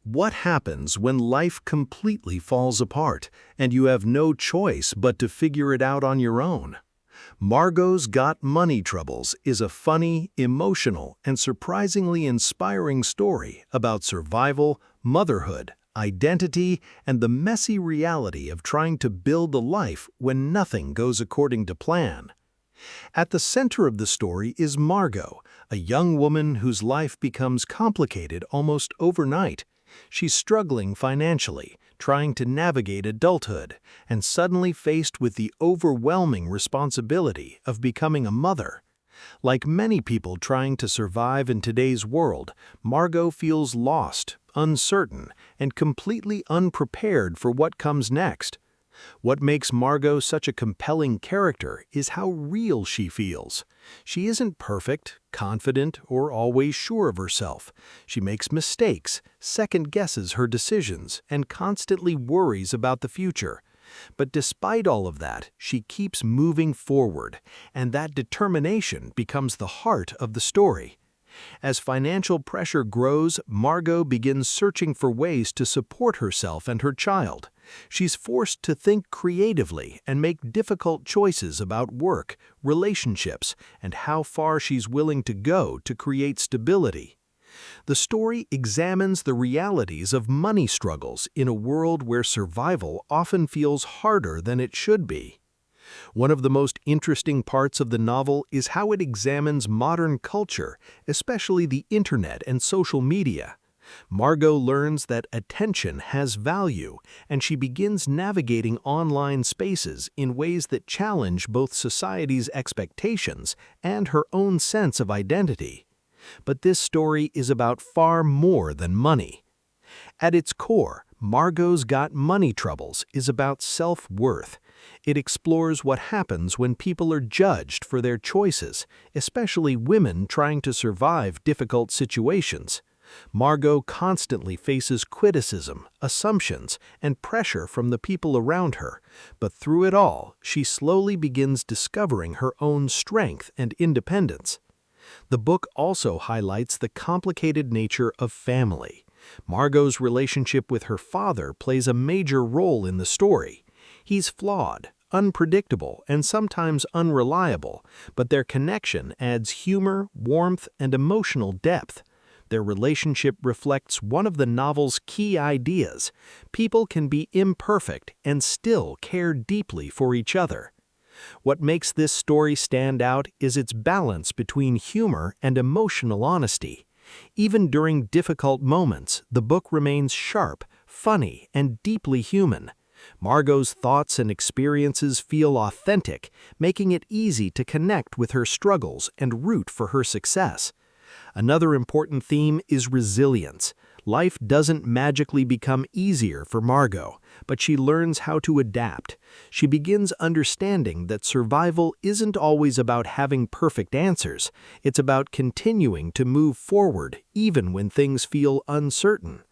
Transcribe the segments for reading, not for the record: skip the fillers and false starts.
What happens when life completely falls apart and you have no choice but to figure it out on your own? Margo's Got Money Troubles is a funny, emotional, and surprisingly inspiring story about survival, motherhood, identity, and the messy reality of trying to build a life when nothing goes according to plan. At the center of the story is Margo, a young woman whose life becomes complicated almost overnight. She's struggling financially, trying to navigate adulthood, and suddenly faced with the overwhelming responsibility of becoming a mother. Like many people trying to survive in today's world, Margo feels lost, uncertain, and completely unprepared for what comes next. What makes Margo such a compelling character is how real she feels. She isn't perfect, confident, or always sure of herself. She makes mistakes, second-guesses her decisions, and constantly worries about the future. But despite all of that, she keeps moving forward, and that determination becomes the heart of the story. As financial pressure grows, Margo begins searching for ways to support herself and her child. She's forced to think creatively and make difficult choices about work, relationships, and how far she's willing to go to create stability. The story examines the realities of money struggles in a world where survival often feels harder than it should be. One of the most interesting parts of the novel is how it examines modern culture, especially the internet and social media. Margo learns that attention has value, and she begins navigating online spaces in ways that challenge both society's expectations and her own sense of identity. But this story is about far more than money. At its core, Margo's Got Money Troubles is about self-worth. It explores what happens when people are judged for their choices, especially women trying to survive difficult situations. Margo constantly faces criticism, assumptions, and pressure from the people around her, but through it all, she slowly begins discovering her own strength and independence. The book also highlights the complicated nature of family. Margo's relationship with her father plays a major role in the story. He's flawed, unpredictable, and sometimes unreliable, but their connection adds humor, warmth, and emotional depth. Their relationship reflects one of the novel's key ideas: people can be imperfect and still care deeply for each other. What makes this story stand out is its balance between humor and emotional honesty. Even during difficult moments, the book remains sharp, funny, and deeply human. Margo's thoughts and experiences feel authentic, making it easy to connect with her struggles and root for her success. Another important theme is resilience. Life doesn't magically become easier for Margo, but she learns how to adapt. She begins understanding that survival isn't always about having perfect answers. It's about continuing to move forward even when things feel uncertain.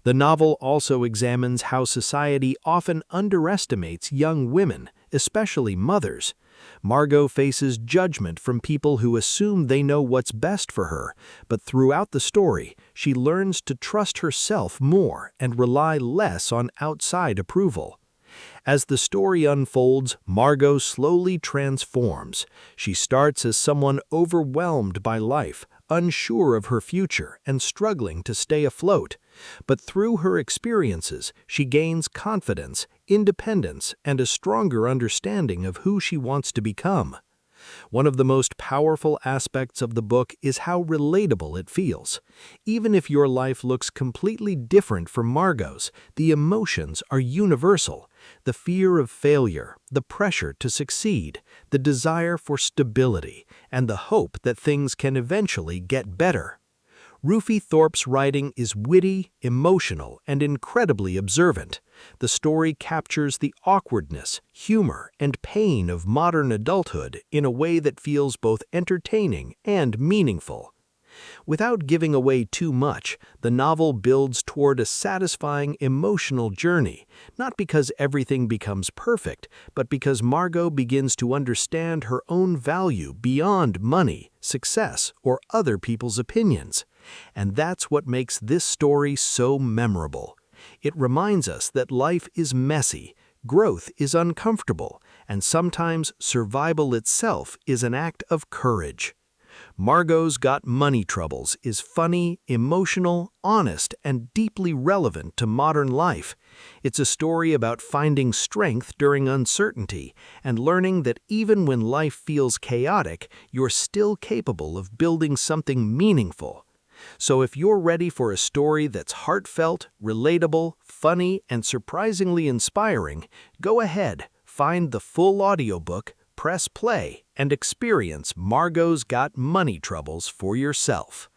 The novel also examines how society often underestimates young women, especially mothers. Margo faces judgment from people who assume they know what's best for her, but throughout the story, she learns to trust herself more and rely less on outside approval. As the story unfolds, Margo slowly transforms. She starts as someone overwhelmed by life, unsure of her future, and struggling to stay afloat. But through her experiences, she gains confidence, independence, and a stronger understanding of who she wants to become. One of the most powerful aspects of the book is how relatable it feels. Even if your life looks completely different from Margo's, the emotions are universal. The fear of failure, the pressure to succeed, the desire for stability, and the hope that things can eventually get better. Rufi Thorpe's writing is witty, emotional, and incredibly observant. The story captures the awkwardness, humor, and pain of modern adulthood in a way that feels both entertaining and meaningful. Without giving away too much, the novel builds toward a satisfying emotional journey, not because everything becomes perfect, but because Margo begins to understand her own value beyond money, success, or other people's opinions. And that's what makes this story so memorable. It reminds us that life is messy, growth is uncomfortable, and sometimes survival itself is an act of courage. Margo's Got Money Troubles is funny, emotional, honest, and deeply relevant to modern life. It's a story about finding strength during uncertainty and learning that even when life feels chaotic, you're still capable of building something meaningful. So if you're ready for a story that's heartfelt, relatable, funny, and surprisingly inspiring, go ahead, find the full audiobook, press play, and experience Margo's Got Money Troubles for yourself.